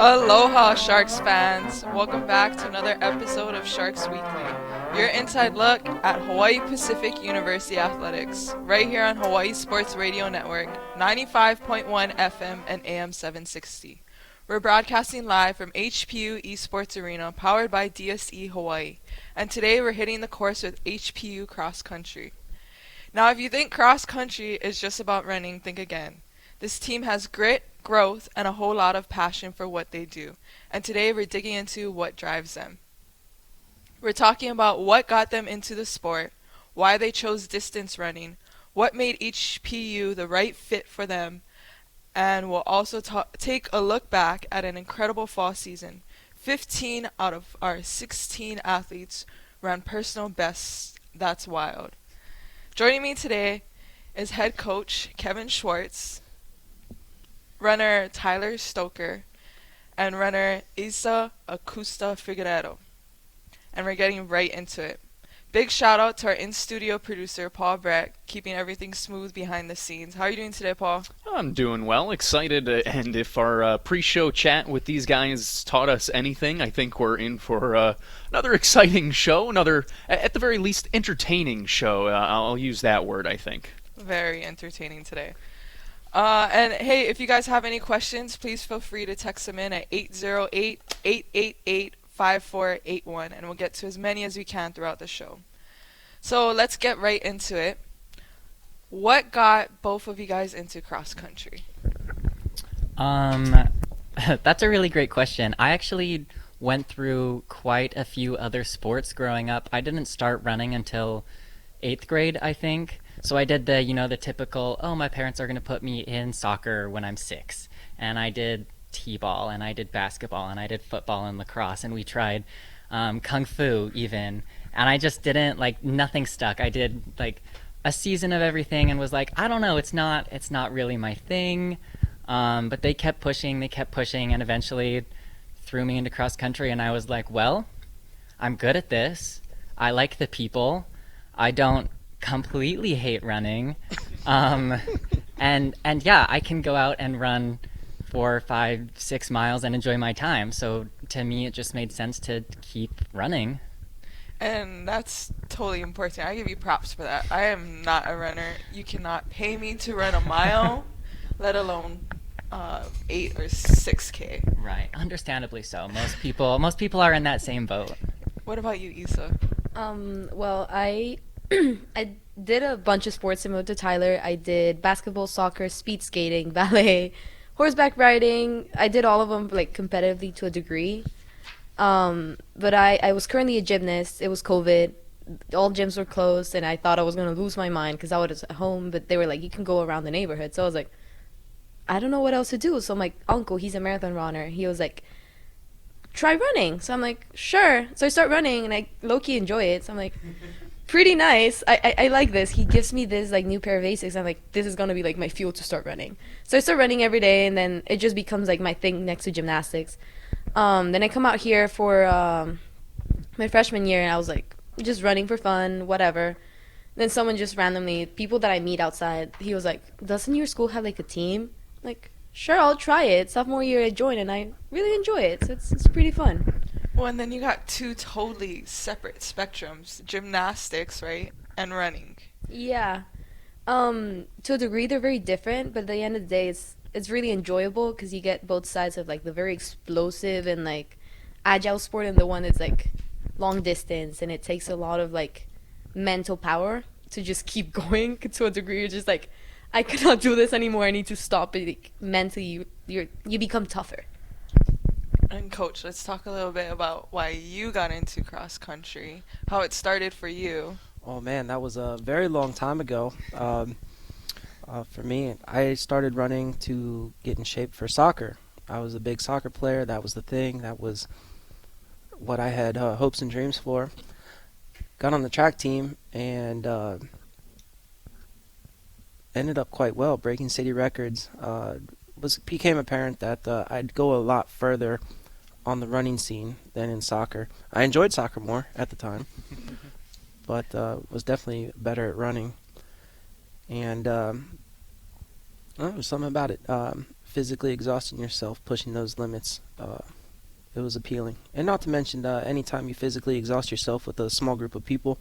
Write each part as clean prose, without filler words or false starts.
Aloha, Sharks fans! Welcome back to another episode of Sharks Weekly, your inside look at Hawaii Pacific University athletics, right here on Hawaii Sports Radio Network, 95.1 FM and AM 760. We're broadcasting live from HPU Esports Arena, powered by DSE Hawaii, and today we're hitting the course with HPU Cross Country. Now, if you think cross country is just about running, think again. This team has grit, growth, and a whole lot of passion for what they do. And today we're digging into what drives them. We're talking about what got them into the sport, why they chose distance running, what made HPU the right fit for them, and we'll also take a look back at an incredible fall season. 15 out of our 16 athletes ran personal bests. That's wild. Joining me today is head coach Kevin Schwarz, runner Tyler Stoker, and runner Acosta Figueredo. And we're getting right into it. Big shout out to our in-studio producer, Paul Brett, keeping everything smooth behind the scenes. How are you doing today, Paul? I'm doing well, excited, and if our pre-show chat with these guys taught us anything, I think we're in for another exciting show, another, at the very least, entertaining show. I'll use that word, I think. Very entertaining today. And hey, if you guys have any questions, please feel free to text them in at 808-888-5481, and we'll get to as many as we can throughout the show. So let's get right into it. What got both of you guys into cross country? That's a really great question. I actually went through quite a few other sports growing up. I didn't start running until 8th grade, I think. So I did the typical, my parents are going to put me in soccer when I'm 6. And I did t-ball, and I did basketball, and I did football and lacrosse, and we tried kung fu even. And I just didn't, nothing stuck. I did, a season of everything and was like, I don't know, it's not really my thing. But they kept pushing, and eventually threw me into cross country, and I was like, well, I'm good at this. I like the people. I don't completely hate running. And yeah, I can go out and run 4, 5, 6 miles and enjoy my time. So to me, it just made sense to keep running. And that's totally important. I give you props for that. I am not a runner. You cannot pay me to run a mile, let alone 8 or 6K. Right, understandably so. Most people are in that same boat. What about you, Issa? Well, I I did a bunch of sports similar to Tyler. I did basketball, soccer, speed skating, ballet, horseback riding. I did all of them competitively to a degree. But I was currently a gymnast. It was COVID. All gyms were closed, and I thought I was going to lose my mind because I was at home. But they were like, you can go around the neighborhood. So I was like, I don't know what else to do. So my uncle, he's a marathon runner. He was like, try running. So I'm like, sure. So I start running, and I low-key enjoy it. So I'm like, pretty nice. I like this. He gives me this new pair of Asics. I'm like, this is going to be my fuel to start running. So I start running every day, and then it just becomes my thing next to gymnastics. Then I come out here for my freshman year, and I was like, just running for fun, whatever. Then someone just randomly, people that I meet outside, he was like, doesn't your school have a team? I'm like, sure, I'll try it. Sophomore year I joined, and I really enjoy it, so it's pretty fun. Well, and then you got two totally separate spectrums, gymnastics, right, and running. Yeah. To a degree, they're very different, but at the end of the day, it's really enjoyable because you get both sides of the very explosive and agile sport, and the one that's long distance, and it takes a lot of mental power to just keep going. To a degree, you're just I cannot do this anymore. I need to stop it. Mentally, you become tougher. And Coach, let's talk a little bit about why you got into cross country, how it started for you. Oh man, that was a very long time ago. For me, I started running to get in shape for soccer. I was a big soccer player. That was the thing. That was what I had hopes and dreams for. Got on the track team and ended up quite well, breaking city records. Became apparent that I'd go a lot further on the running scene than in soccer. I enjoyed soccer more at the time, but was definitely better at running. And there was something about it. physically exhausting yourself, pushing those limits, it was appealing. And not to mention, anytime you physically exhaust yourself with a small group of people,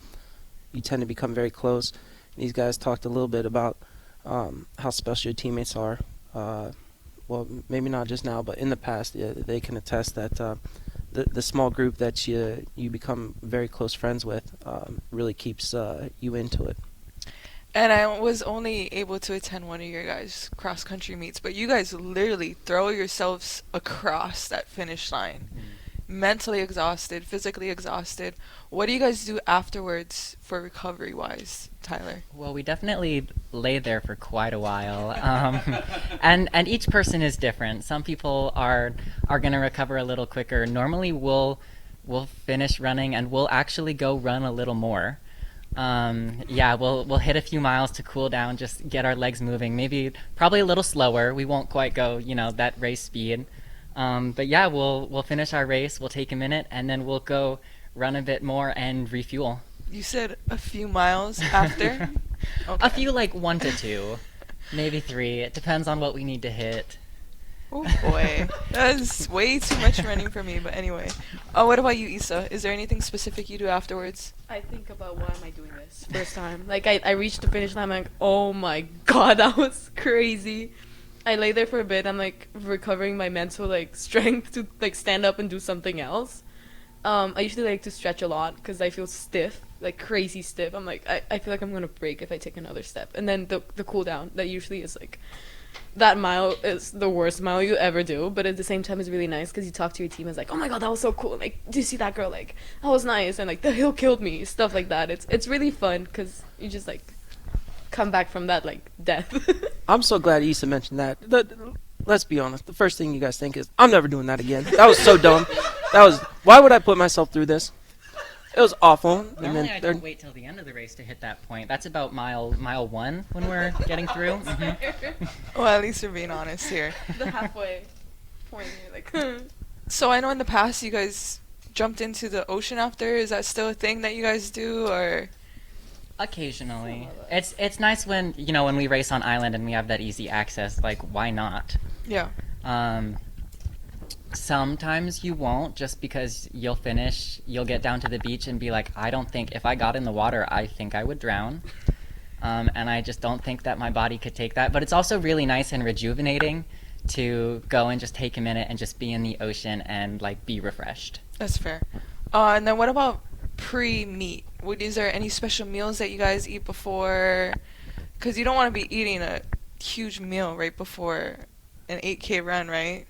you tend to become very close. These guys talked a little bit about how special your teammates are. Well, maybe not just now, but in the past, they can attest that the small group that you become very close friends with really keeps you into it. And I was only able to attend one of your guys' cross-country meets, but you guys literally throw yourselves across that finish line. Mentally exhausted, physically exhausted. What do you guys do afterwards for recovery-wise, Tyler? Well, we definitely lay there for quite a while, and each person is different. Some people are going to recover a little quicker. Normally, we'll finish running and we'll actually go run a little more. We'll hit a few miles to cool down, just get our legs moving. Maybe probably a little slower. We won't quite go, that race speed. But yeah, we'll finish our race. We'll take a minute and then we'll go run a bit more and refuel. You said a few miles after? Okay. A few, like 1 to 2, maybe 3. It depends on what we need to hit. Oh boy, that's way too much running for me. But anyway, what about you, Isa? Is there anything specific you do afterwards? I think about why am I doing this first time. Like I reached the finish line. I'm like, oh my god, that was crazy. I lay there for a bit. I'm like recovering my mental like strength to like stand up and do something else. I usually like to stretch a lot because I feel stiff, like crazy stiff. I'm like I feel like I'm gonna break if I take another step. And then the cool down that usually is like. That mile is the worst mile you ever do, but at the same time it's really nice because you talk to your team. It's like, oh my god, that was so cool. Like, do you see that girl? Like, that was nice. And like, the hill killed me. Stuff like that. It's really fun because you just like come back from that like death. I'm so glad Issa mentioned that. Let's be honest. The first thing you guys think is, I'm never doing that again. That was so dumb. Why would I put myself through this? It was awful. Normally I don't wait till the end of the race to hit that point. That's about mile 1 when we're getting through. Mm-hmm. Well, at least you're being honest here. The halfway point, you're like. So I know in the past you guys jumped into the ocean after. Is that still a thing that you guys do, or? Occasionally. It's nice when we race on island and we have that easy access. Like, why not? Yeah. Sometimes you won't, just because you'll get down to the beach and be like, I don't think, if I got in the water, I think I would drown. And I just don't think that my body could take that. But it's also really nice and rejuvenating to go and just take a minute and just be in the ocean and like be refreshed. That's fair. And then what about pre-meet? Is there any special meals that you guys eat before? Because you don't want to be eating a huge meal right before an 8K run, right?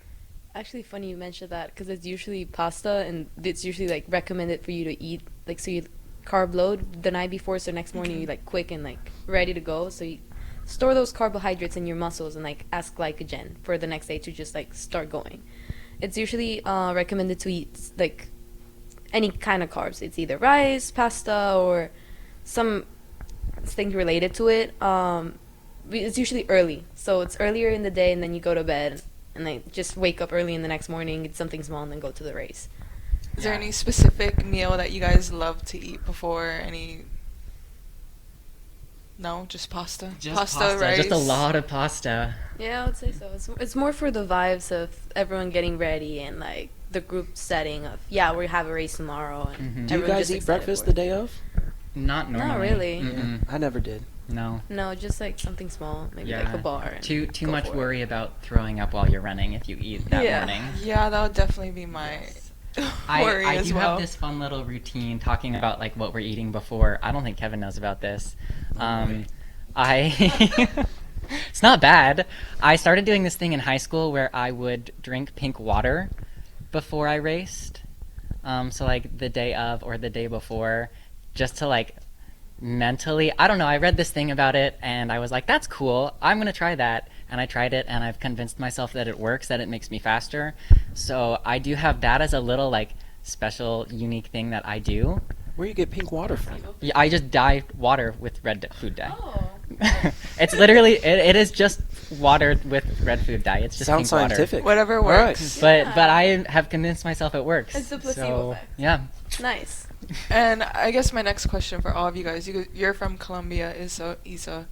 Actually, funny you mentioned that because it's usually pasta and it's usually like recommended for you to eat like so you carb load the night before so next morning you're like quick and like ready to go, so you store those carbohydrates in your muscles and like as glycogen for the next day to just like start going. It's usually recommended to eat like any kind of carbs. It's either rice, pasta, or some thing related to it. It's usually early, so it's earlier in the day and then you go to bed and like just wake up early in the next morning, eat something small, and then go to the race. Is there any specific meal that you guys love to eat before any? No, just pasta. Pasta, rice. Just a lot of pasta. Yeah, I would say so. It's more for the vibes of everyone getting ready and like the group setting of we have a race tomorrow. And Do you guys eat breakfast the day of? Not normally. Not really. Mm-mm. I never did. No, just like something small, maybe like a bar. And too go much for it. worry about throwing up while you're running if you eat that morning. Yeah, that would definitely be my worry I as do well. have this fun little routine talking about like what we're eating before. I don't think Kevin knows about this. It's not bad. I started doing this thing in high school where I would drink pink water before I raced. So like the day of or the day before, just to like mentally, I don't know, I read this thing about it and I was like, that's cool, I'm gonna try that. And I tried it and I've convinced myself that it works, that it makes me faster. So I do have that as a little like special unique thing that I do. Where do you get pink water from? Yeah, I just dye water with red food dye. Oh. It's literally it is just water with red food dye. It's just Sounds pink water. scientific. Whatever works. But I have convinced myself it works. It's the placebo effect. Yeah. Nice. And I guess my next question for all of you guys, you're from Columbia, Isa. Yeah.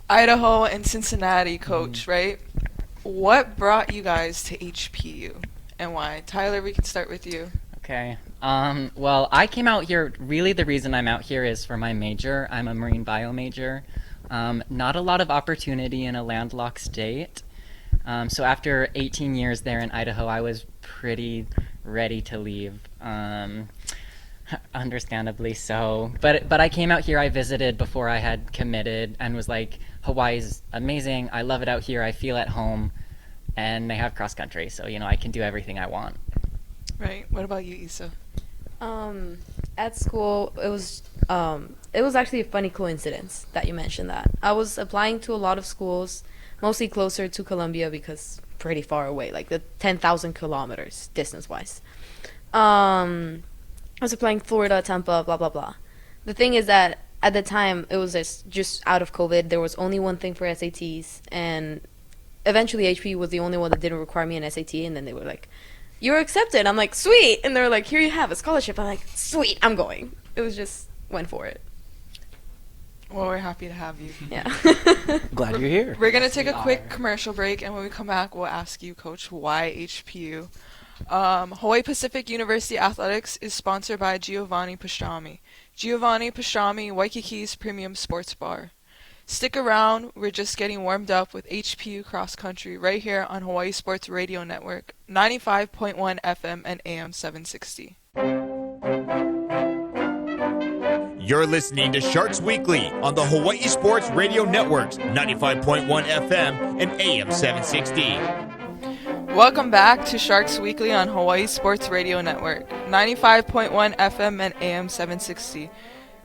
Idaho and Cincinnati coach, right? what brought you guys to HPU and why? Tyler, we can start with you. Okay. Well, I came out here, really the reason I'm out here is for my major. I'm a marine bio major. Not a lot of opportunity in a landlocked state. So after 18 years there in Idaho, I was pretty ready to leave. Understandably so. But I came out here, I visited before I had committed and was like, Hawaii's amazing. I love it out here. I feel at home. And they have cross country, so I can do everything I want. Right. What about you, Issa? At school, it was actually a funny coincidence that you mentioned that. I was applying to a lot of schools, mostly closer to Columbia because pretty far away, like the 10,000 kilometers distance-wise. I was applying Florida, Tampa, blah, blah, blah. The thing is that at the time, it was just out of COVID. There was only one thing for SATs, and eventually HP was the only one that didn't require me an SAT, and then they were like, "You're accepted." I'm like, "Sweet." And they're like, "Here you have a scholarship." I'm like, "Sweet, I'm going." It was just, went for it. Well, we're happy to have you. Yeah. Glad you're here. We're going to take a quick commercial break, and when we come back, we'll ask you, Coach, why HPU? Hawaii Pacific University Athletics is sponsored by Giovanni Pastrami. Giovanni Pastrami, Waikiki's premium sports bar. Stick around, we're just getting warmed up with HPU Cross Country right here on Hawaii Sports Radio Network, 95.1 FM and AM 760. You're listening to Sharks Weekly on the Hawaii Sports Radio Network's 95.1 FM and AM 760. Welcome back to Sharks Weekly on Hawaii Sports Radio Network, 95.1 FM and AM 760.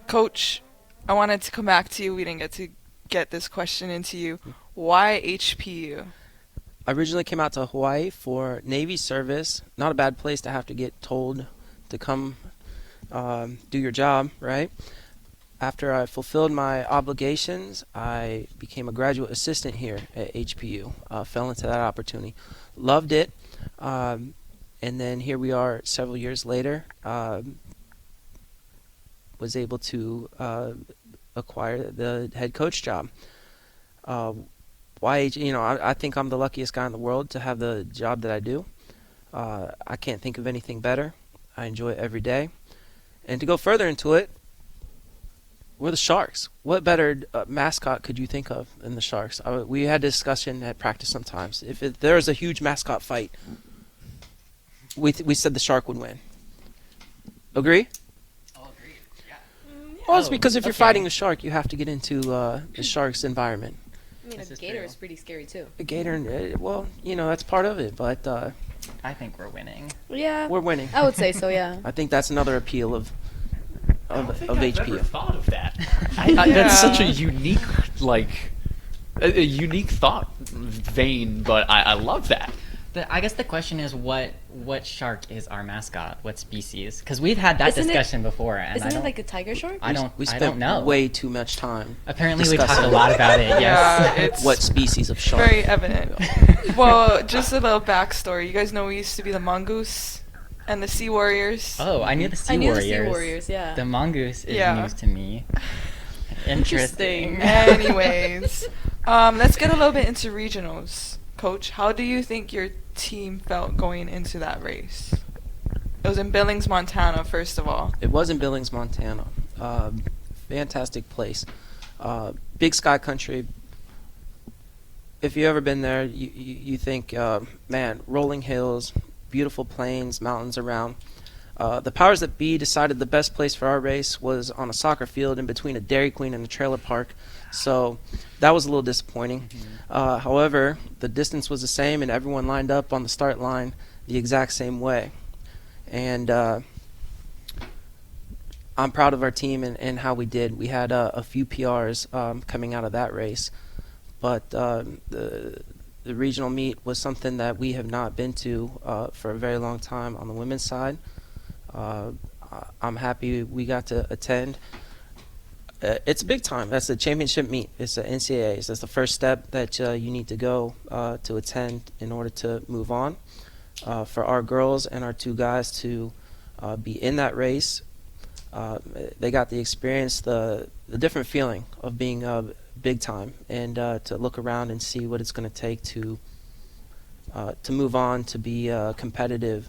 Coach, I wanted to come back to you. We didn't get this question into you. Why HPU? I originally came out to Hawaii for Navy service. Not a bad place to have to get told to come do your job, right? After I fulfilled my obligations, I became a graduate assistant here at HPU. Fell into that opportunity. Loved it. And then here we are several years later. Was able to acquire the head coach job. I think I'm the luckiest guy in the world to have the job that I do. I can't think of anything better. I enjoy it every day. And to go further into it, we're the Sharks. What better mascot could you think of than the Sharks? We had a discussion at practice sometimes. If there was a huge mascot fight, we said the Shark would win. Agree? Well, it's because if you're fighting a shark, you have to get into the shark's environment. I mean, a gator is pretty scary, too. A gator, that's part of it, but I think we're winning. Yeah. we're winning. I would say so, yeah. I think that's another appeal of I've HPU. never thought of that. That's such a unique, a unique thought vein, but I love that. I guess the question is what shark is our mascot? What species? Because we've had that discussion before, and Isn't it like a tiger shark? I We don't spent know. way too much time. Apparently, we discussing talked a lot about it. Yes. Yeah, it's what species of shark. very evident. Well, just a little backstory. You guys know we used to be the Mongoose and the Sea Warriors. Oh, I knew the Sea I knew Warriors. the Sea Warriors, yeah. The mongoose is Yeah. news to me. Interesting. Anyways, let's get a little bit into regionals. Coach, how do you think your team felt going into that race? It was in Billings, Montana, first of all. It was in Billings, Montana. Fantastic place. Big sky country. If you've ever been there, you think, man, rolling hills, beautiful plains, mountains around. The powers that be decided the best place for our race was on a soccer field in between a Dairy Queen and a trailer park. So that was a little disappointing. However, the distance was the same, and everyone lined up on the start line the exact same way. And I'm proud of our team and how we did. We had a few PRs coming out of that race. But the regional meet was something that we have not been to for a very long time on the women's side. I'm happy we got to attend. It's a big time. That's the championship meet. It's the NCAAs. That's the first step that you need to go to attend in order to move on. For our girls and our two guys to be in that race, they got the experience, the different feeling of being big time, and to look around and see what it's going to take to to move on to be competitive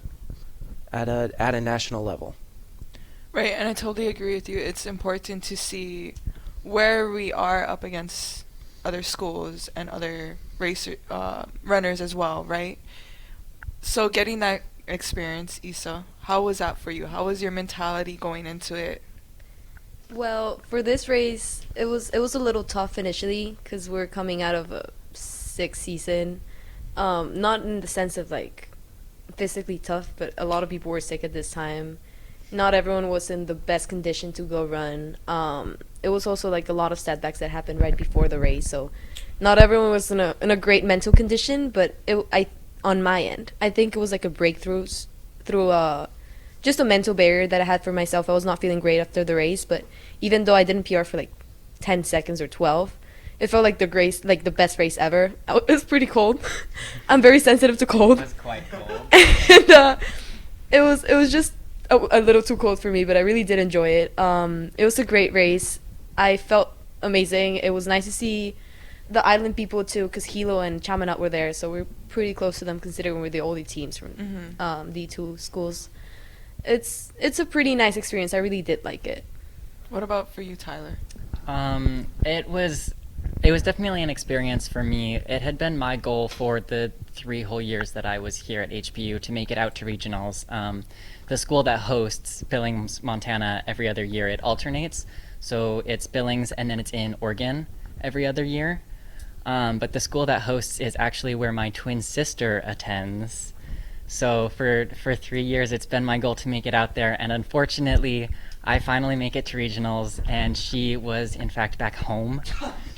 at a national level. Right, and I totally agree with you. It's important to see where we are up against other schools and other runners as well, right? So getting that experience, Issa, how was that for you? How was your mentality going into it? Well, for this race, it was a little tough initially because we're coming out of a sixth season. Not in the sense of like physically tough, but a lot of people were sick at this time. Not everyone was in the best condition to go run. It was also like a lot of setbacks that happened right before the race, so not everyone was in a great mental condition. But on my end, I think it was like a breakthrough through just a mental barrier that I had for myself. I was not feeling great after the race, but even though I didn't PR for like 10 seconds or 12, it felt like the best race ever. It was pretty cold. I'm very sensitive to cold. It was quite cold. And it was just a little too cold for me, but I really did enjoy it. It was a great race. I felt amazing. It was nice to see the island people too, because Hilo and Chaminade were there, so we're pretty close to them considering we're the only teams from the two schools. It's a pretty nice experience. I really did like it. What about for you, Tyler? It was definitely an experience for me. It had been my goal for the 3 whole years that I was here at HPU to make it out to regionals. The school that hosts Billings, Montana every other year, it alternates. So it's Billings and then it's in Oregon every other year. But the school that hosts is actually where my twin sister attends. So for 3 years, it's been my goal to make it out there. And unfortunately, I finally make it to regionals. And she was, in fact, back home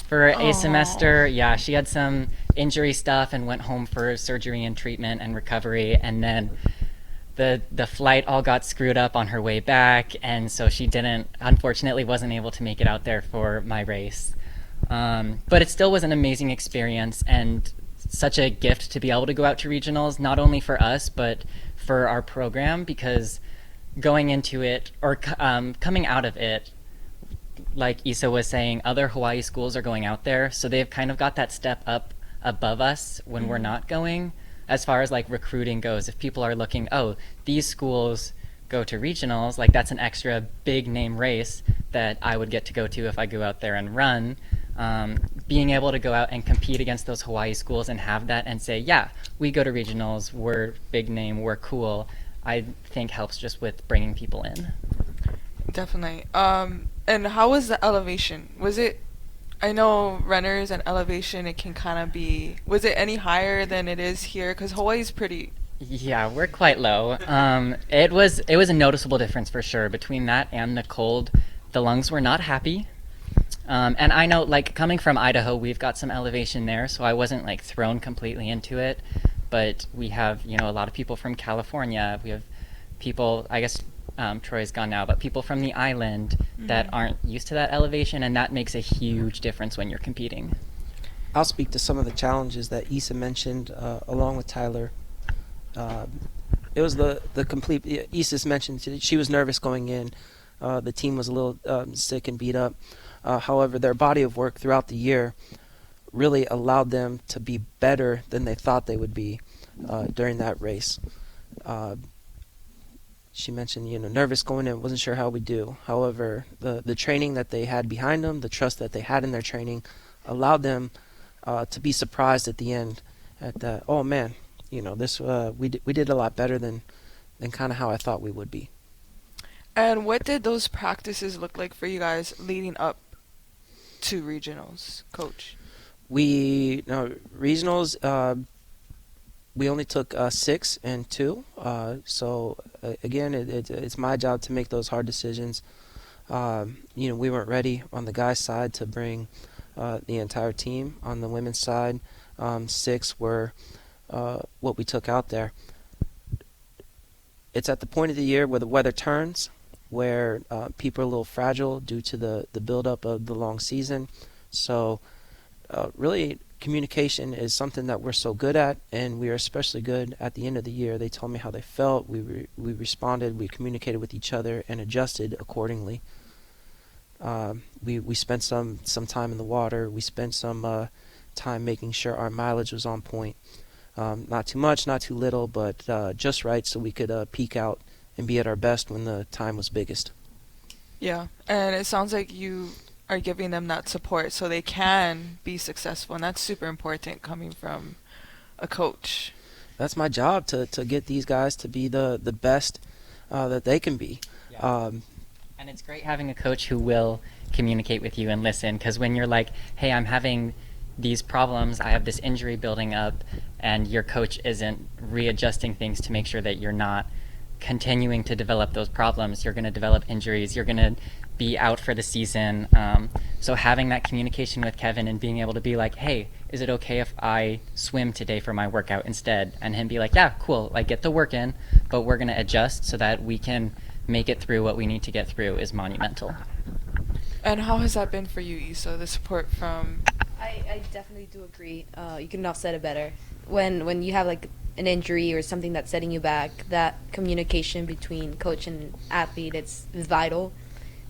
for a semester. Yeah, she had some injury stuff and went home for surgery and treatment and recovery. And then the flight all got screwed up on her way back. And so she unfortunately wasn't able to make it out there for my race. But it still was an amazing experience and such a gift to be able to go out to regionals, not only for us, but for our program, because going into it or coming out of it, like Issa was saying, other Hawaii schools are going out there, so they've kind of got that step up above us when we're not going, as far as like recruiting goes. If people are looking, oh, these schools go to regionals, like that's an extra big name race that I would get to go to if I go out there and run. Being able to go out and compete against those Hawaii schools and have that and say, yeah, we go to regionals, we're big name, we're cool, I think helps just with bringing people in. Definitely. And how was the elevation? Was it, I know runners and elevation, it can kind of be, was it any higher than it is here? Because Hawaii's pretty... Yeah, we're quite low. It was a noticeable difference for sure. Between that and the cold, the lungs were not happy. And I know, like, coming from Idaho, we've got some elevation there, so I wasn't, like, thrown completely into it. But we have, a lot of people from California. We have people, I guess Troy's gone now, but people from the island that aren't used to that elevation, and that makes a huge difference when you're competing. I'll speak to some of the challenges that Issa mentioned along with Tyler. It was the complete, Issa's mentioned she was nervous going in. The team was a little sick and beat up. However, their body of work throughout the year really allowed them to be better than they thought they would be during that race. She mentioned, nervous going in, wasn't sure how we do. However, the training that they had behind them, the trust that they had in their training, allowed them to be surprised at the end at that, oh man, this we did a lot better than kind of how I thought we would be. And what did those practices look like for you guys leading up to regionals, Coach? Regionals, we only took 6 and 2. So again, it's my job to make those hard decisions. We weren't ready on the guys' side to bring the entire team. On the women's side, 6 were what we took out there. It's at the point of the year where the weather turns, where people are a little fragile due to the buildup of the long season. So really, communication is something that we're so good at, and we are especially good at the end of the year. They told me how they felt. We responded. We communicated with each other and adjusted accordingly. We spent some time in the water. We spent some time making sure our mileage was on point. Not too much, not too little, but just right so we could peak out and be at our best when the time was biggest. Yeah, and it sounds like you are giving them that support so they can be successful, and that's super important coming from a coach. That's my job, to get these guys to be the best that they can be. Yeah. And it's great having a coach who will communicate with you and listen, because when you're like, hey, I'm having these problems, I have this injury building up, and your coach isn't readjusting things to make sure that you're not continuing to develop those problems, you're going to develop injuries, you're going to be out for the season. So having that communication with Kevin and being able to be like, hey, is it okay if I swim today for my workout instead? And him be like, yeah, cool, like get the work in, but we're going to adjust so that we can make it through what we need to get through is monumental. And how has that been for you, Isa, the support from... I definitely do agree. You couldn't have said it better. When you have like an injury or something that's setting you back, that communication between coach and athlete, it's vital.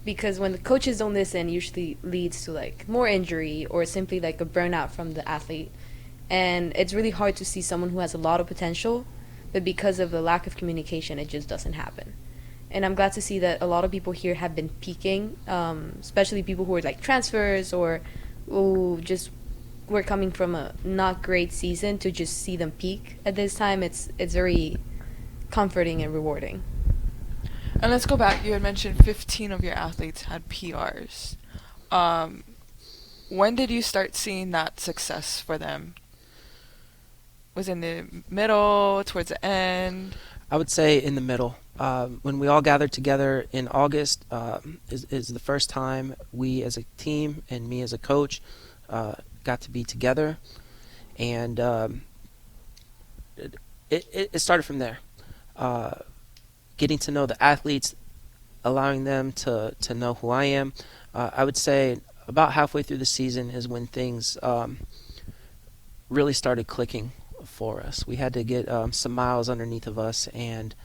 Because when the coaches don't listen, it usually leads to like more injury or simply like a burnout from the athlete. And it's really hard to see someone who has a lot of potential, but because of the lack of communication, it just doesn't happen. And I'm glad to see that a lot of people here have been peaking, especially people who are like transfers or who just were coming from a not great season. To just see them peak at this time, it's very comforting and rewarding. And let's go back. You had mentioned 15 of your athletes had PRs. When did you start seeing that success for them? Was it in the middle, towards the end? I would say in the middle. When we all gathered together in August is the first time we as a team and me as a coach got to be together. And it started from there. Getting to know the athletes, allowing them to know who I am. I would say about halfway through the season is when things really started clicking for us. We had to get some miles underneath of us and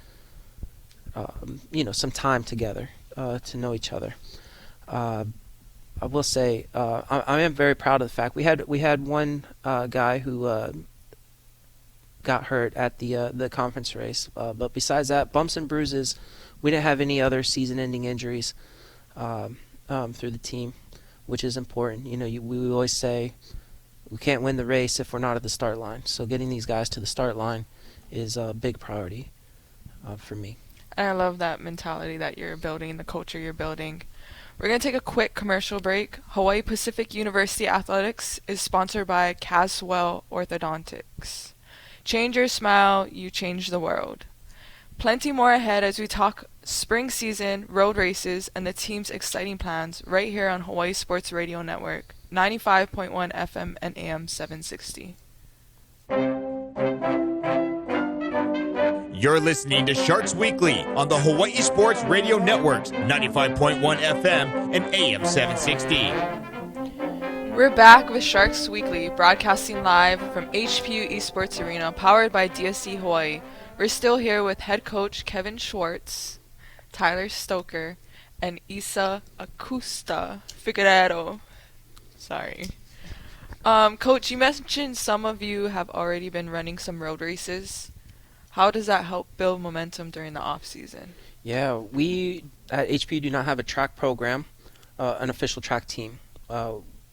some time together to know each other. I will say I am very proud of the fact we had one guy who got hurt at the conference race, but besides that, bumps and bruises, we didn't have any other season-ending injuries through the team, which is important. We always say we can't win the race if we're not at the start line. So getting these guys to the start line is a big priority for me. And I love that mentality that you're building, the culture you're building. We're going to take a quick commercial break. Hawaii Pacific University Athletics is sponsored by Caswell Orthodontics. Change your smile, you change the world. Plenty more ahead as we talk spring season, road races, and the team's exciting plans right here on Hawaii Sports Radio Network, 95.1 FM and AM 760. You're listening to Sharks Weekly on the Hawaii Sports Radio Networks, 95.1 FM and AM 760. We're back with Sharks Weekly, broadcasting live from HPU Esports Arena, powered by DSC Hawaii. We're still here with head coach Kevin Schwarz, Tyler Stoker, and Isa Acosta Figueredo. Sorry. Coach, you mentioned some of you have already been running some road races. How does that help build momentum during the off season? Yeah, we at HPU do not have a track program, an official track team.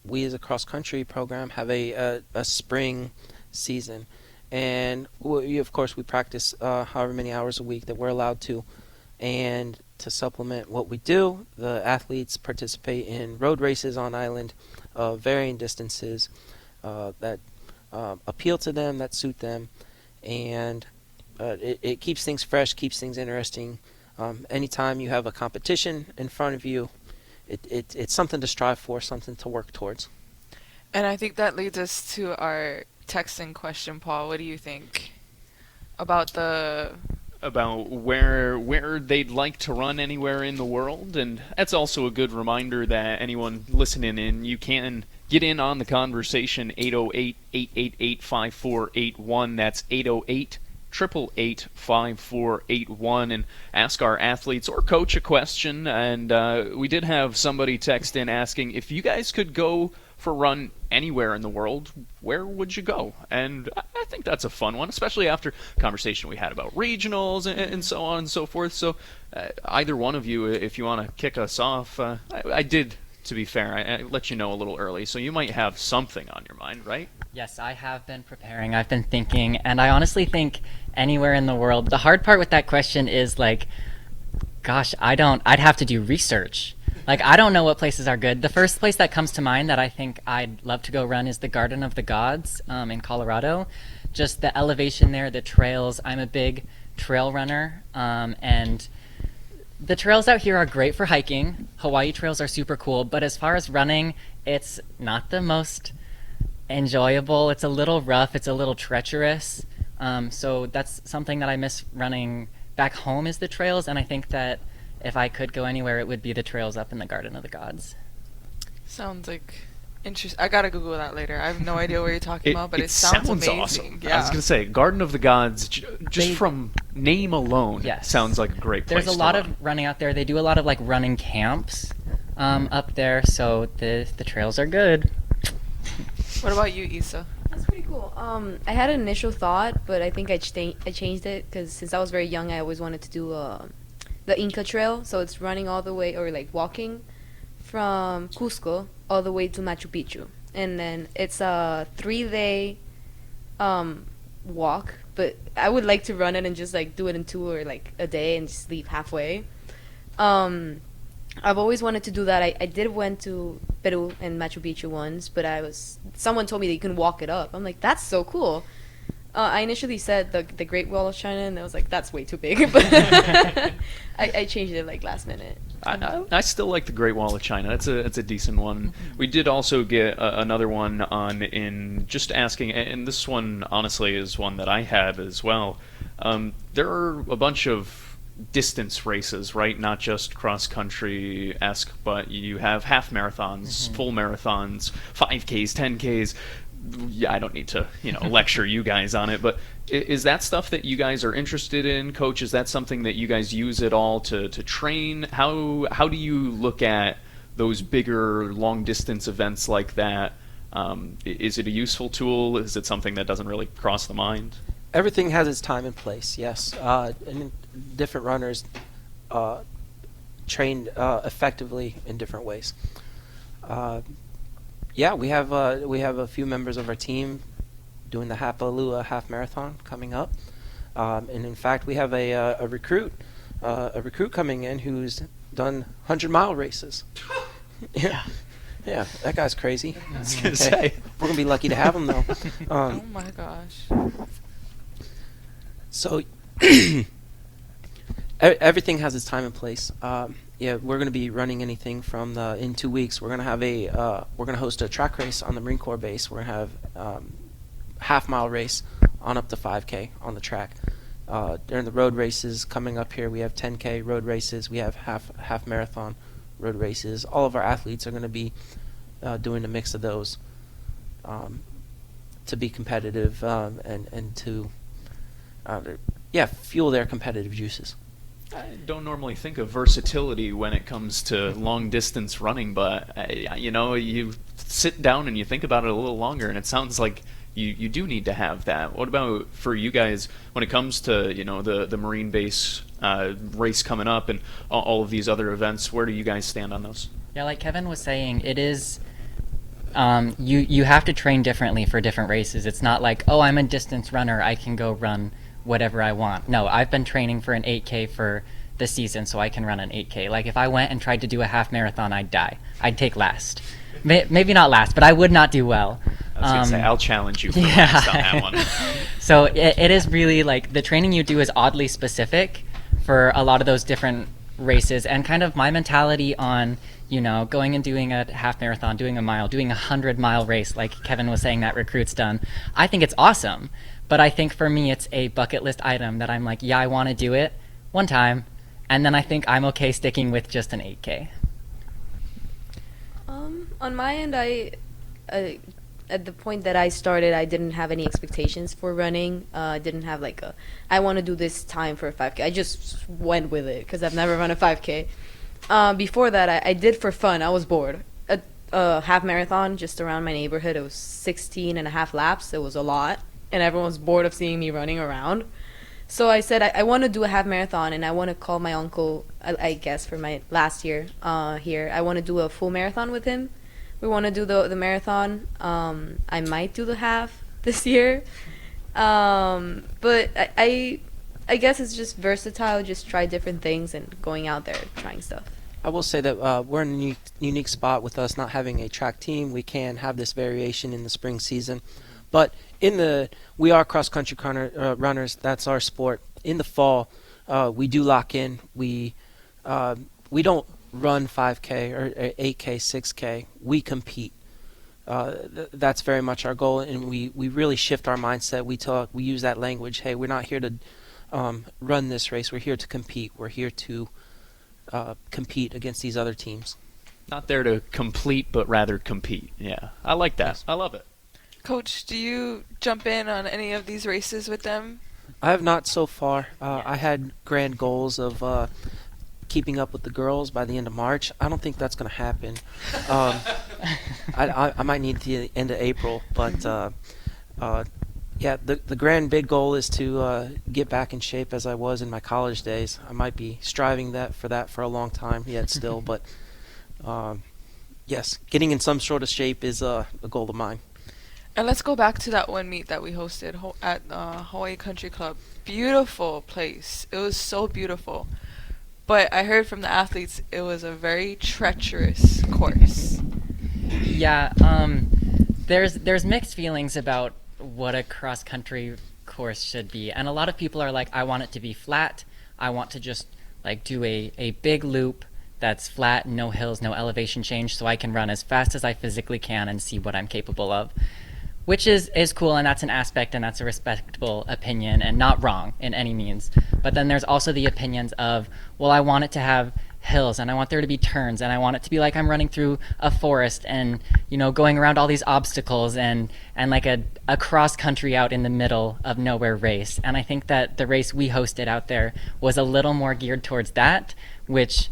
We as a cross-country program have a spring season. And of course we practice however many hours a week that we're allowed to. And to supplement what we do, the athletes participate in road races on island of varying distances that appeal to them, that suit them. And it keeps things fresh, keeps things interesting. Anytime you have a competition in front of you, it's something to strive for, something to work towards. And I think that leads us to our texting question, Paul. What do you think about where they'd like to run anywhere in the world? And that's also a good reminder that anyone listening in, you can get in on the conversation. 808-888-5481. That's 808-888-5481, and ask our athletes or coach a question. And we did have somebody text in asking if you guys could go for a run anywhere in the world, where would you go? And I think that's a fun one, especially after conversation we had about regionals and so on and so forth. So either one of you, if you want to kick us off, I did, to be fair, I let you know a little early, so you might have something on your mind, right? Yes, I have been preparing. I've been thinking, and I honestly think anywhere in the world. The hard part with that question is like, gosh, I'd have to do research. Like, I don't know what places are good. The first place that comes to mind that I think I'd love to go run is the Garden of the Gods in Colorado. Just the elevation there, the trails. I'm a big trail runner, and the trails out here are great for hiking. Hawaii trails are super cool, but as far as running, it's not the most enjoyable. It's a little rough. It's a little treacherous. So that's something that I miss running back home is the trails, and I think that if I could go anywhere, it would be the trails up in the Garden of the Gods. Sounds like interesting. I gotta Google that later. I have no idea what you're talking about, but it sounds amazing. Awesome. Yeah. I was gonna say Garden of the Gods, just from name alone, Yes. sounds like a great place. There's a lot of running out there. They do a lot of like running camps up there, so the trails are good. What about you, Issa? That's pretty cool. I had an initial thought, but I think I changed it because since I was very young, I always wanted to do the Inca Trail. So it's running all the way, or like walking from Cusco all the way to Machu Picchu, and then it's a 3-day walk. But I would like to run it and just like do it in 2 or like a day and just leave halfway. I've always wanted to do that. I did went to Peru and Machu Picchu once, but someone told me that you can walk it up. I'm like, that's so cool. I initially said the Great Wall of China, and I was like, that's way too big. But I changed it like last minute. I still like the Great Wall of China. It's a decent one. We did also get another one on in just asking, and this one honestly is one that I had as well. There are a bunch of distance races, right? Not just cross-country-esque, but you have half marathons, full marathons, 5Ks, 10Ks. Yeah, I don't need to, lecture you guys on it, but is that stuff that you guys are interested in, Coach? Is that something that you guys use at all to train? How do you look at those bigger long-distance events like that? Is it a useful tool? Is it something that doesn't really cross the mind? Everything has its time and place, yes. And different runners train effectively in different ways. Yeah, we have a few members of our team doing the Hapalua half marathon coming up, and in fact, we have a recruit coming in who's done 100-mile races. Yeah, that guy's crazy. I was gonna say we're gonna be lucky to have him though. Oh my gosh. So everything has its time and place. Yeah, we're going to be running anything from in 2 weeks. We're going to have we're going to host a track race on the Marine Corps base. We're going to have half-mile race on up to 5K on the track. During the road races coming up here, we have 10K road races. We have half marathon road races. All of our athletes are going to be doing a mix of those to be competitive and to fuel their competitive juices. I don't normally think of versatility when it comes to long-distance running, but, you sit down and you think about it a little longer, and it sounds like you do need to have that. What about for you guys when it comes to, the Marine base race coming up and all of these other events? Where do you guys stand on those? Yeah, like Kevin was saying, it is you have to train differently for different races. It's not like, oh, I'm a distance runner, I can go run whatever I want. No, I've been training for an 8K for the season, so I can run an 8K. Like, if I went and tried to do a half marathon, I'd die. I'd take last. Maybe not last, but I would not do well. I was going to say, I'll challenge you for last on that one. So it is really, like, the training you do is oddly specific for a lot of those different races, and kind of my mentality on, going and doing a half marathon, doing a mile, doing a 100-mile race, like Kevin was saying that recruit's done. I think it's awesome. But I think for me, it's a bucket list item that I'm like, yeah, I want to do it one time, and then I think I'm okay sticking with just an 8K. On my end, at the point that I started, I didn't have any expectations for running. I didn't have I want to do this time for a 5K. I just went with it because I've never run a 5K. Before that, I did for fun. I was bored. a half marathon just around my neighborhood. It was 16 and a half laps. It was a lot, and everyone was bored of seeing me running around. So I said I want to do a half marathon, and I want to call my uncle, I guess, for my last year here. I want to do a full marathon with him. We want to do the marathon. I might do the half this year. But I guess it's just versatile, just try different things and going out there trying stuff. I will say that we're in a unique spot with us not having a track team. We can have this variation in the spring season. But we are cross-country runners. That's our sport. In the fall, we do lock in. We don't run 5K or 8K, 6K. We compete. That's very much our goal, and we really shift our mindset. We use that language. Hey, we're not here to run this race. We're here to compete. We're here to compete against these other teams. Not there to complete, but rather compete. Yeah, I like that. Yes. I love it. Coach, do you jump in on any of these races with them? I have not so far. I had grand goals of keeping up with the girls by the end of March. I don't think that's going to happen. I might need the end of April, but yeah, the grand big goal is to get back in shape as I was in my college days. I might be striving for a long time yet still, but yes, getting in some sort of shape is a goal of mine. And let's go back to that one meet that we hosted at Hawaii Country Club. Beautiful place. It was so beautiful. But I heard from the athletes it was a very treacherous course. Yeah, there's mixed feelings about what a cross-country course should be. And a lot of people are like, I want it to be flat. I want to just like do a big loop that's flat, no hills, no elevation change, so I can run as fast as I physically can and see what I'm capable of. Which is cool, and that's an aspect, and that's a respectable opinion, and not wrong in any means. But then there's also the opinions of, well, I want it to have hills, and I want there to be turns, and I want it to be like I'm running through a forest and, you know, going around all these obstacles and like a cross-country out in the middle of nowhere race. And I think that the race we hosted out there was a little more geared towards that, which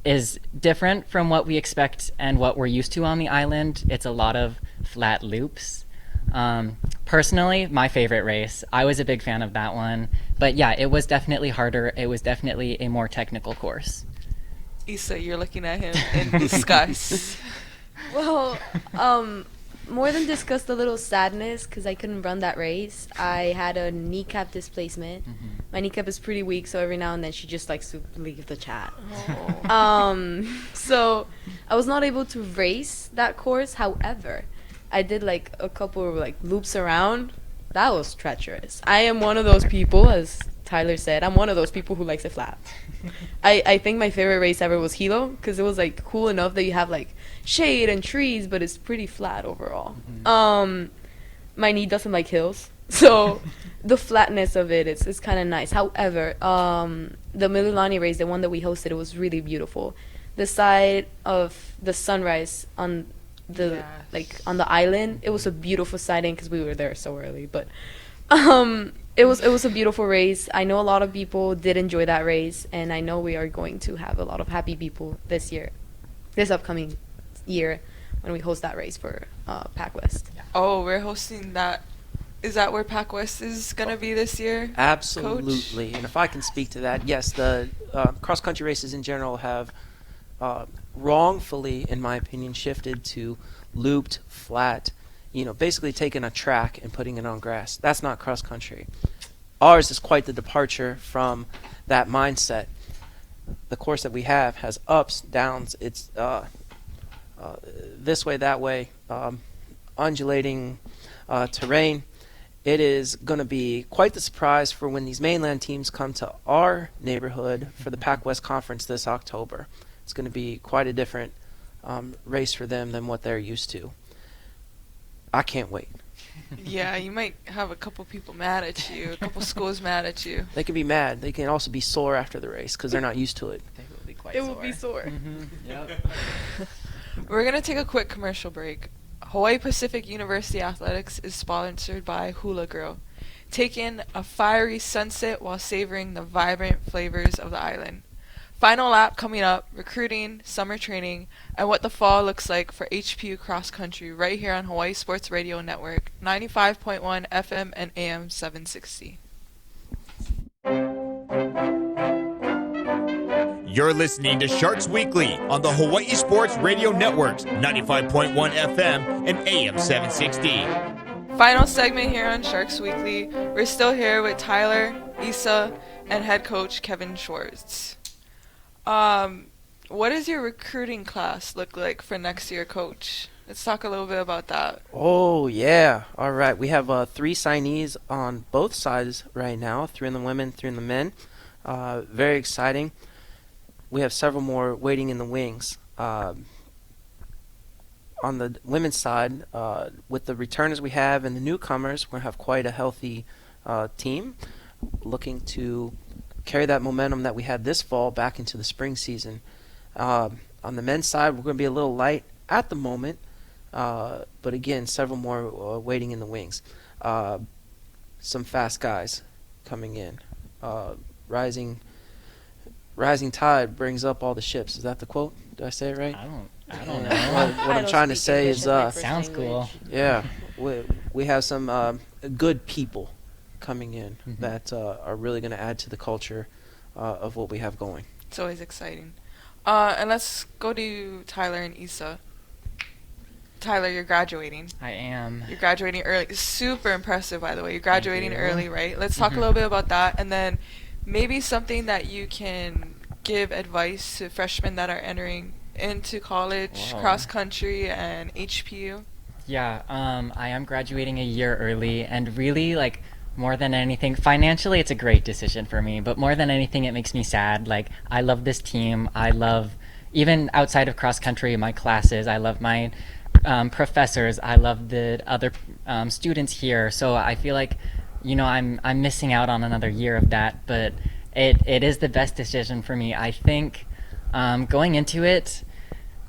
is different from what we expect and what we're used to on the island. It's a lot of flat loops. Personally, my favorite race. I was a big fan of that one. But yeah, it was definitely harder. It was definitely a more technical course. Issa, you're looking at him in disgust. Well, more than disgust, a little sadness because I couldn't run that race. I had a kneecap displacement. Mm-hmm. My kneecap is pretty weak, so every now and then she just likes to leave the chat. Oh. So I was not able to race that course. However, I did like a couple of like loops around. That was treacherous. I am one of those people, as Tyler said, I'm one of those people who likes it flat. I think my favorite race ever was Hilo because it was like cool enough that you have like shade and trees, but it's pretty flat overall. Mm-hmm. My knee doesn't like hills, so the flatness of it is kind of nice. However, the Mililani race, the one that we hosted, it was really beautiful. The side of the sunrise on the Yes. on the island, it was a beautiful sighting because we were there so early. But it was a beautiful race. I know a lot of people did enjoy that race, and I know we are going to have a lot of happy people this upcoming year, when we host that race for Pac West. Oh, we're hosting that. Is that where Pac West is going to be this year? Absolutely. And if I can speak to that, yes, the cross-country races in general have wrongfully, in my opinion, shifted to looped, flat, basically taking a track and putting it on grass. That's not cross-country. Ours is quite the departure from that mindset. The course that we have has ups, downs. It's this way, that way, undulating terrain. It is going to be quite the surprise for when these mainland teams come to our neighborhood for the Pac West Conference this October. It's going to be quite a different race for them than what they're used to. I can't wait. Yeah, you might have a couple people mad at you, a couple schools mad at you. They can be mad. They can also be sore after the race because they're not used to it. They will be quite It will be sore. Mm-hmm. Yep. We're going to take a quick commercial break. Hawaii Pacific University Athletics is sponsored by Hula Grill. Take in a fiery sunset while savoring the vibrant flavors of the island. Final lap coming up, recruiting, summer training, and what the fall looks like for HPU cross country right here on Hawaii Sports Radio Network, 95.1 FM and AM 760. You're listening to Sharks Weekly on the Hawaii Sports Radio Networks, 95.1 FM and AM 760. Final segment here on Sharks Weekly. We're still here with Tyler, Isa, and head coach Kevin Schwarz. What does your recruiting class look like for next year, Coach? Let's talk a little bit about that. Oh, yeah. All right. We have 3 signees on both sides right now, 3 in the women, 3 in the men. Very exciting. We have several more waiting in the wings. On the women's side, with the returners we have and the newcomers, we're going to have quite a healthy team looking to carry that momentum that we had this fall back into the spring season. On the men's side, we're going to be a little light at the moment, but again, several more waiting in the wings. Some fast guys coming in. Rising tide brings up all the ships. Is that the quote? Did I say it right? I don't Yeah. know. What I'm trying to say is, Sounds cool. yeah, we have some good people coming in Mhm. that are really going to add to the culture of what we have going. It's always exciting. And let's go to Tyler and Isa. Tyler, you're graduating. I am. You're graduating early. Super impressive, by the way. You're graduating you. early, right? Let's talk a Mhm. little bit about that, and then maybe something that you can give advice to freshmen that are entering into college, Wow. cross country, and HPU. Yeah, I am graduating a year early, and really, like, more than anything, financially, it's a great decision for me, but more than anything, it makes me sad. Like, I love this team. I love, even outside of cross country, my classes. I love my professors. I love the other students here. So I feel like, I'm missing out on another year of that, but it is the best decision for me. I think going into it,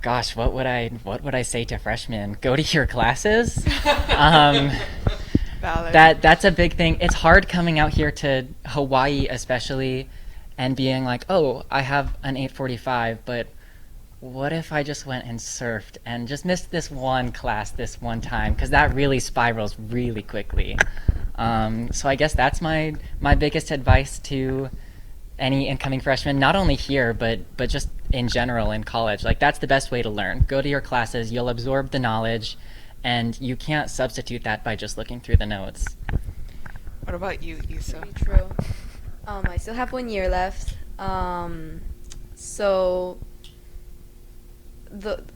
gosh, what would I say to freshmen? Go to your classes. Valid. That's a big thing. It's hard coming out here to Hawaii, especially, and being like, oh, I have an 8:45, but what if I just went and surfed and just missed this one class this one time? Because that really spirals really quickly. So I guess that's my biggest advice to any incoming freshmen, not only here, but just in general in college. Like, that's the best way to learn. Go to your classes, you'll absorb the knowledge, and you can't substitute that by just looking through the notes. What about you, Isa? Very true. I still have 1 year left. So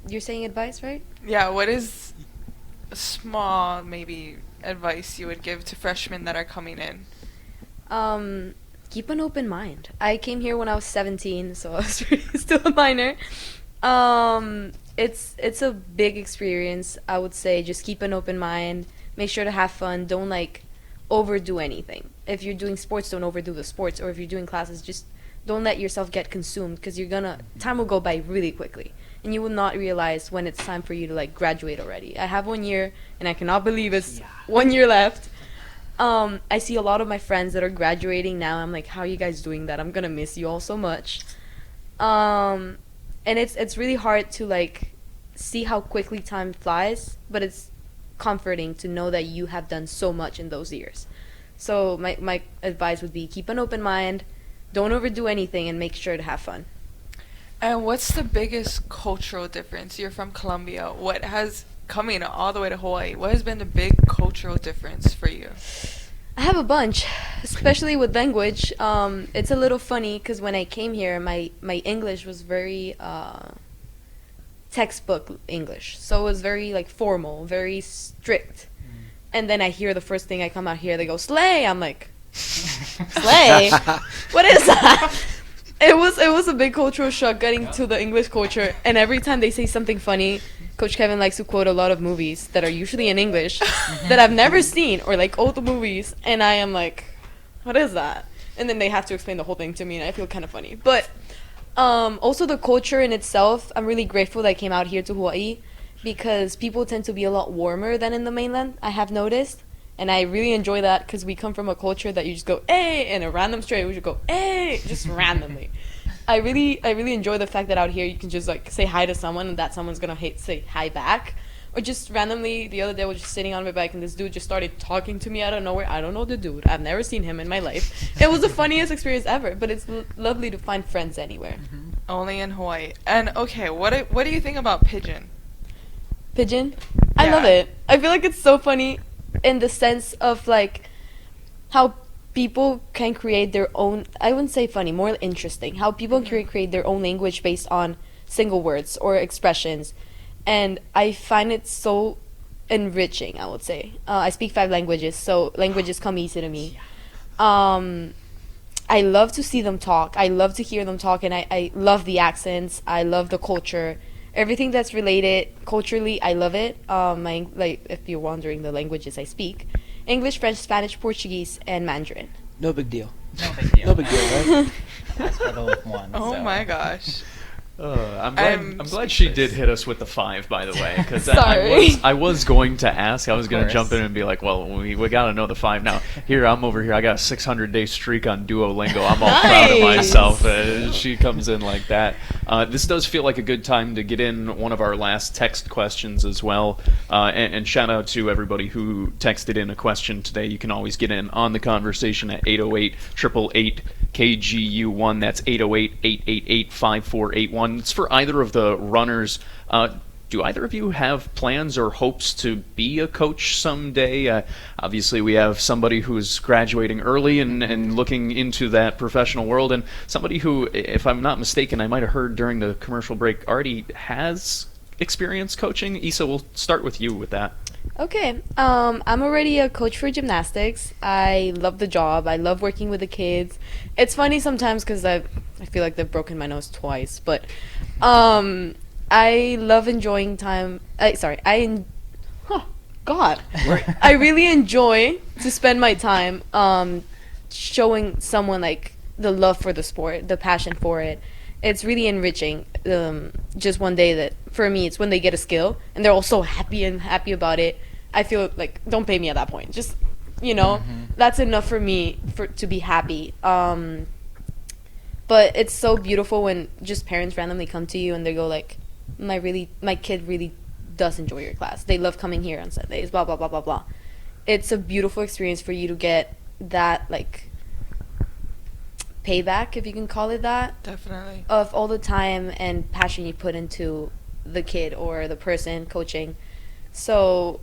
you're saying advice, right? Yeah, what is a small, maybe, advice you would give to freshmen that are coming in? Keep an open mind. I came here when I was 17, so I was really still a minor. It's a big experience. I would say just keep an open mind. Make sure to have fun. Don't overdo anything. If you're doing sports, don't overdo the sports. Or if you're doing classes, just don't let yourself get consumed, because time will go by really quickly, and you will not realize when it's time for you to graduate already. I have 1 year, and I cannot believe it's 1 year left. I see a lot of my friends that are graduating now. I'm like, how are you guys doing that? I'm gonna miss you all so much. And it's really hard to see how quickly time flies, but it's comforting to know that you have done so much in those years. So my advice would be keep an open mind, don't overdo anything, and make sure to have fun. And what's the biggest cultural difference? You're from Colombia. What has, coming all the way to Hawaii, what has been the big cultural difference for you? I have a bunch, especially with language. It's a little funny because when I came here, my English was very textbook English. So it was very formal, very strict. And then I hear the first thing I come out here, they go, slay! I'm like, slay? What is that? It was a big cultural shock getting to the English culture. And every time they say something funny, Coach Kevin likes to quote a lot of movies that are usually in English that I've never seen, or old movies, and I am like, what is that? And then they have to explain the whole thing to me, and I feel kind of funny. But also the culture in itself, I'm really grateful that I came out here to Hawaii, because people tend to be a lot warmer than in the mainland, I have noticed. And I really enjoy that because we come from a culture that you just go, hey, in a random strait, we just go, hey, just randomly. I really enjoy the fact that out here you can just like say hi to someone and that someone's gonna say hi back. Or just randomly, the other day I was just sitting on my bike and this dude just started talking to me out of nowhere. I don't know the dude. I've never seen him in my life. It was the funniest experience ever, but it's lovely to find friends anywhere. Only in Hawaii. And okay, what do you think about pigeon? Pigeon? I Yeah. love it. I feel like it's so funny in the sense of like how people can create their own, I wouldn't say funny, more interesting. How people can create their own language based on single words or expressions. And I find it so enriching, I would say. I speak 5 languages, so languages come easy to me. I love to see them talk. I love to hear them talk, and I love the accents. I love the culture. Everything that's related culturally, I love it. Like if you're wondering the languages I speak, English, French, Spanish, Portuguese, and Mandarin. No big deal. No big deal. No big deal, right? I struggle with one. Oh so. my gosh. I'm I'm glad she did hit us with the 5, by the way, because Sorry. I was going to ask. I was going to course. jump in and be like, well, we got to know the 5 now. I'm over here. I got a 600-day streak on Duolingo. I'm all proud of Nice. myself. She comes in like that. This does feel like a good time to get in one of our last text questions as well. And shout out to everybody who texted in a question today. You can always get in on the conversation at 808-888 KGU1. That's 808-888-5481. It's for either of the runners. Do either of you have plans or hopes to be a coach someday? Obviously, we have somebody who's graduating early and looking into that professional world, and somebody who, if I'm not mistaken, I might have heard during the commercial break, already has experience coaching. Issa, we'll start with you with that. Okay. I'm already a coach for gymnastics. I love the job. I love working with the kids. It's funny sometimes because I feel like they've broken my nose twice, but I love enjoying time. God. I really enjoy to spend my time showing someone like the love for the sport, the passion for it. It's really enriching. Just one day that for me, it's when they get a skill and they're all so happy about it. I feel like don't pay me at that point. Just that's enough for me to be happy. But it's so beautiful when just parents randomly come to you and they go like, my kid really does enjoy your class. They love coming here on Sundays. Blah blah blah blah blah. It's a beautiful experience for you to get that like payback, if you can call it that, Definitely. of all the time and passion you put into the kid or the person coaching. So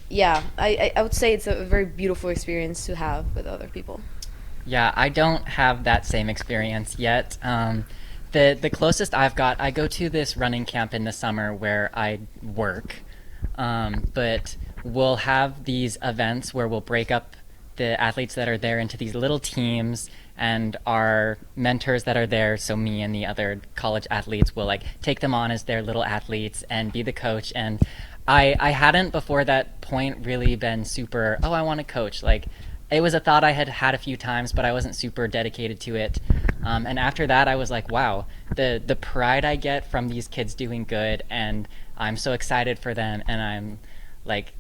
yeah, I would say it's a very beautiful experience to have with other people. Yeah, I don't have that same experience yet. The closest I've got, I go to this running camp in the summer where I work, but we'll have these events where we'll break up the athletes that are there into these little teams, and our mentors that are there, so me and the other college athletes, will like take them on as their little athletes and be the coach. And I hadn't before that point really been super, I want to coach. Like, it was a thought I had had a few times, but I wasn't super dedicated to it. And after that, I was like, wow, the pride I get from these kids doing good, and I'm so excited for them, and I'm like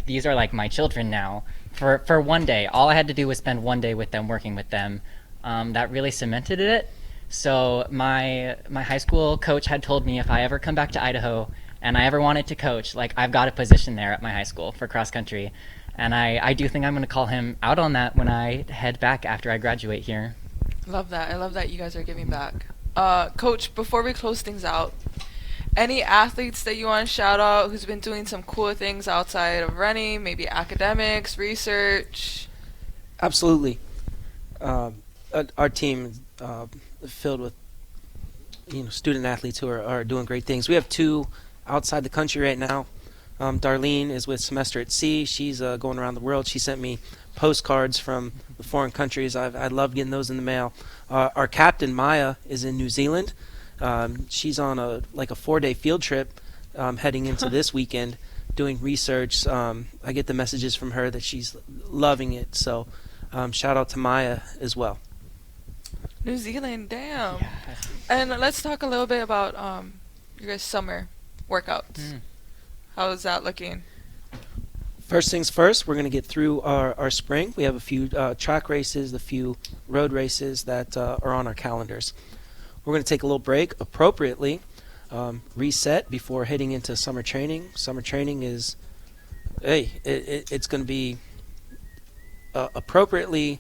these are like my children now. For one day, all I had to do was spend one day with them, working with them. That really cemented it. So my high school coach had told me if I ever come back to Idaho and I ever wanted to coach, like, I've got a position there at my high school for cross country. And I do think I'm going to call him out on that when I head back after I graduate here. Love that. I love that you guys are giving back. Coach, before we close things out, any athletes that you want to shout out who's been doing some cool things outside of running, maybe academics, research? Absolutely. Our team is filled with student athletes who are doing great things. We have 2 outside the country right now. Darlene is with Semester at Sea. She's going around the world. She sent me postcards from the foreign countries. I love getting those in the mail. Our captain, Maya, is in New Zealand. She's on a 4-day field trip heading into this weekend doing research. I get the messages from her that she's loving it. So shout out to Maya as well. New Zealand, damn. And let's talk a little bit about your guys' summer workouts. How is that looking? First things first, we're going to get through our spring. We have a few track races, a few road races that are on our calendars. We're going to take a little break appropriately, reset before heading into summer training. Summer training is, it's going to be appropriately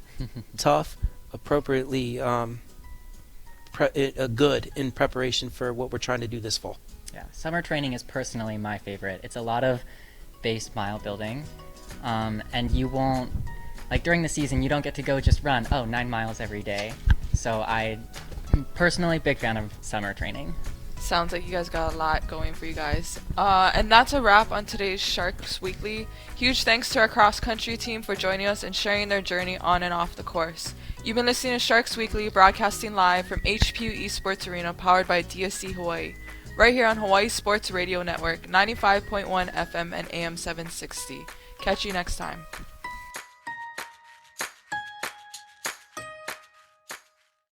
tough, appropriately good in preparation for what we're trying to do this fall. Yeah, summer training is personally my favorite. It's a lot of base mile building, and you won't, like during the season, you don't get to go just run, 9 miles every day. So I'm personally big fan of summer training. Sounds like you guys got a lot going for you guys. And that's a wrap on today's Sharks Weekly. Huge thanks to our cross-country team for joining us and sharing their journey on and off the course. You've been listening to Sharks Weekly, broadcasting live from HPU Esports Arena, powered by DSC Hawaii, right here on Hawaii Sports Radio Network, 95.1 FM and AM 760. Catch you next time.